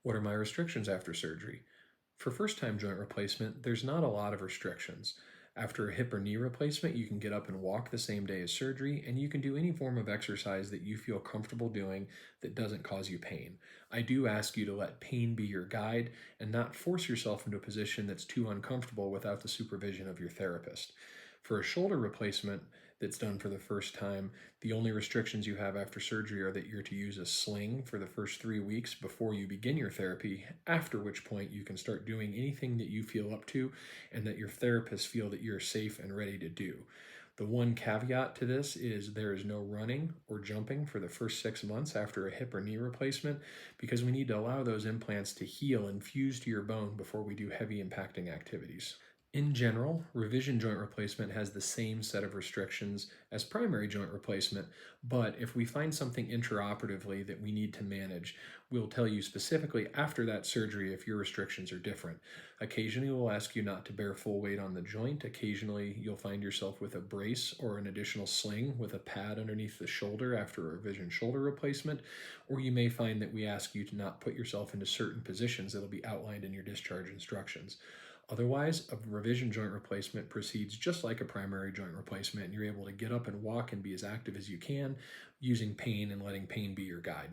What are my restrictions after surgery? For first-time joint replacement, there's not a lot of restrictions. After a hip or knee replacement, you can get up and walk the same day as surgery, and you can do any form of exercise that you feel comfortable doing that doesn't cause you pain. I do ask you to let pain be your guide and not force yourself into a position that's too uncomfortable without the supervision of your therapist. For a shoulder replacement that's done for the first time, the only restrictions you have after surgery are that you're to use a sling for the first 3 weeks before you begin your therapy, after which point you can start doing anything that you feel up to and that your therapists feel that you're safe and ready to do. The one caveat to this is there is no running or jumping for the first 6 months after a hip or knee replacement because we need to allow those implants to heal and fuse to your bone before we do heavy impacting activities. In general, revision joint replacement has the same set of restrictions as primary joint replacement, but if we find something intraoperatively that we need to manage, we'll tell you specifically after that surgery if your restrictions are different. Occasionally, we'll ask you not to bear full weight on the joint. Occasionally, you'll find yourself with a brace or an additional sling with a pad underneath the shoulder after a revision shoulder replacement, or you may find that we ask you to not put yourself into certain positions that'll be outlined in your discharge instructions. Otherwise, a revision joint replacement proceeds just like a primary joint replacement, and you're able to get up and walk and be as active as you can using pain and letting pain be your guide.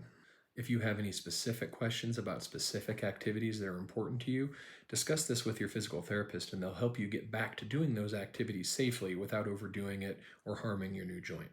If you have any specific questions about specific activities that are important to you, discuss this with your physical therapist and they'll help you get back to doing those activities safely without overdoing it or harming your new joint.